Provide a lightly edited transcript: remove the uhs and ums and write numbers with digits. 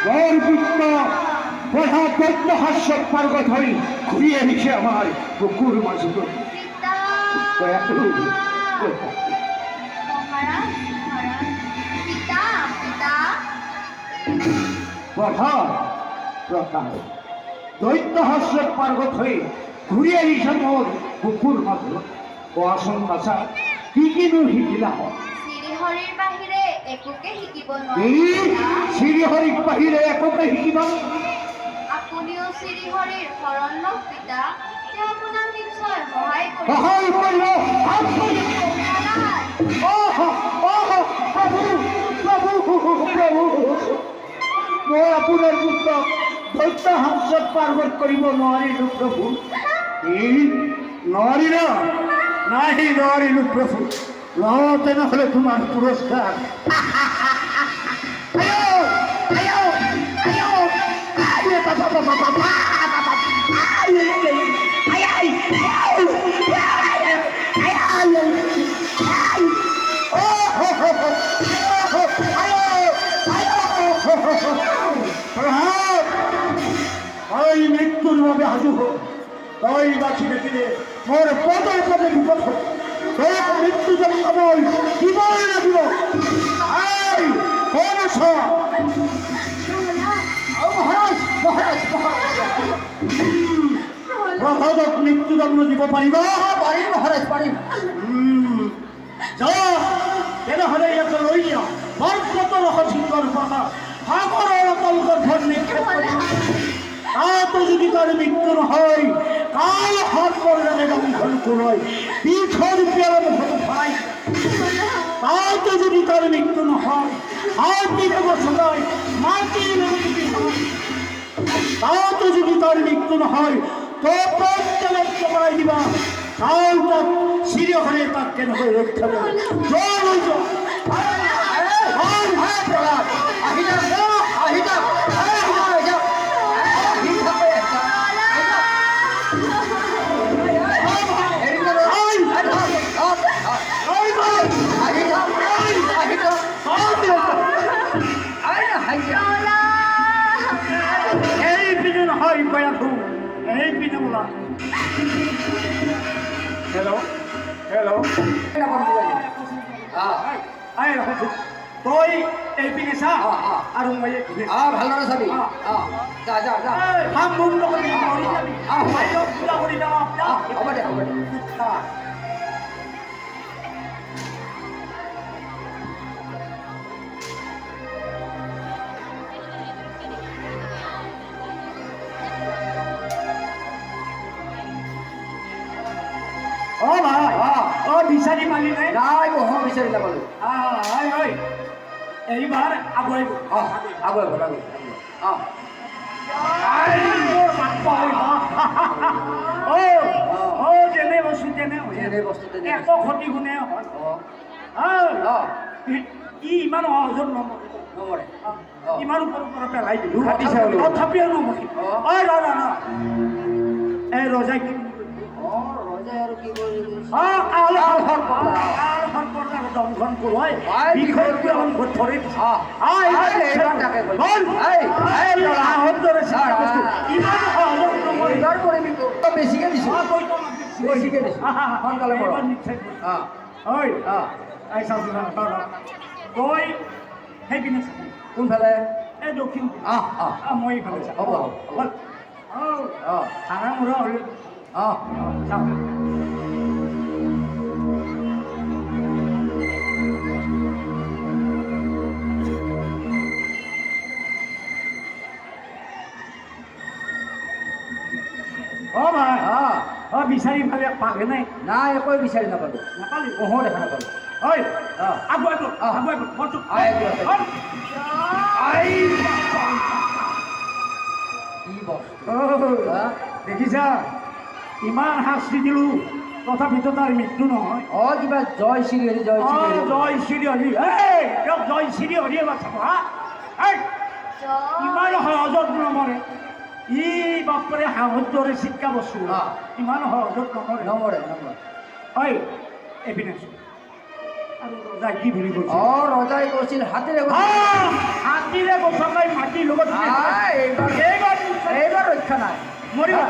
বৰ বৃত্ত পঢ়া দৈত্য হাস্যত পাৰ্গত হৈ ঘূৰি আহিছে আমাৰ বুকুৰ মাজত। দৈত্য হাস্যত পাৰ্গত হৈ ঘূৰি আহিছে মোৰ বুকুৰ মাজত। কোৱাচোন বাছা, কি কিনো শিকিলা? শ্ৰীহৰিৰ বাহিৰে একোকে শিকিব শ্ৰীহৰিৰ বাহিৰে একোকে শিকিবা? আপুনিও শ্ৰীহৰিৰ শৰণ লওক পিতা, তেওঁ আপোনাক নিশ্চয় সহায় কৰিব। মই আপোনাৰ পুত্ৰক দৈত্য হাস্যত পাৰ্গত কৰিব নোৱাৰিলো প্ৰভু। নোৱাৰিলো প্ৰভু। তেনেহলে তোমাৰ পুৰস্কাৰ। তই মৃত্যুর ভাবে হাজু হোক, তই বাঁচি দেখিলে মোর পদে পদে বিপদ হোক। তোর মৃত্যু যদি সময় দিবই লাগিব। কোন আছ? মহারাজ মহারাজ প্রসাদক মৃত্যুদণ্ড দিব পাৰিব? পাৰিম মহাৰাজ, পাৰিম। যা তেনেহলে ইয়াকে লৈ নিয়া বৰপত ৰহস্যৰ কথা সাগৰৰ অতল গৰ্ভত নিক্ষেপ কৰি তাতো যদি তার মৃত্যু নহয়, কাল সর্পর নামে দংশন করয় পীঠর পেয়ার মুখত ভাই। তাতো যদি তার মৃত্যু নহয়, আর পিঠে বছরায় মাটির তাতো যদি তার মৃত্যু নহয়, তো প্রত্যেক করাই দিবা। তাও তাক শ্রীহরে তাক কেন হয়ে রক্ষা করে তই এই পিনে চা আৰু মই ভালদৰে চাবি। হ'ব দে হ'ব দে। বিচাৰি পালি নাই? নাই বহ বিচাৰি নাপালো। এইবাৰ আগুৱাই আগুৱাই যেনে বস্তু তেনে একো ক্ষতি গুণে ই ইমান সহজত নমৰে। ইমান ওপৰৰ পৰা পেলাই দিলো তথাপিও নমৰে। এই ৰজাই কি দংশন কৰোৱাই বিষয়টো অংশত ধৰি বেছিকে দিছো বেছিকে দিছো সোনকালে তই সেইপিনে কোনফালে? এই দক্ষিণ। মই এইফালে হ'ব হ'ব খানা মূৰা হ'ল। বিচাৰি ফালে পালে নাই? নাই একো বিচাৰি নাপালো। নাপালি? কহো দেখা নাপালো। দেখিছা ইমান শাস্তি দিলো তথাপিতো তাৰ মৃত্যু নহয়। কিবা জয় শ্ৰী হৰি জয় জয় শ্ৰী হৰি। জয় শ্ৰী হৰিয়ে বাচাব। ইমান সহজত নমৰে। ই বাপৰে হাঁহৰ দৰে চিৎকা বস্তু ইমান সহজত নমৰে নমৰে নমৰে। এইপিনে আৰু ৰজাই কি বুলি কৈছে অ ৰজাই কৈছিল হাতীৰে হাতীৰে গছকাই মাটিৰ লগত এইবাৰ ৰক্ষা নাই মৰিবা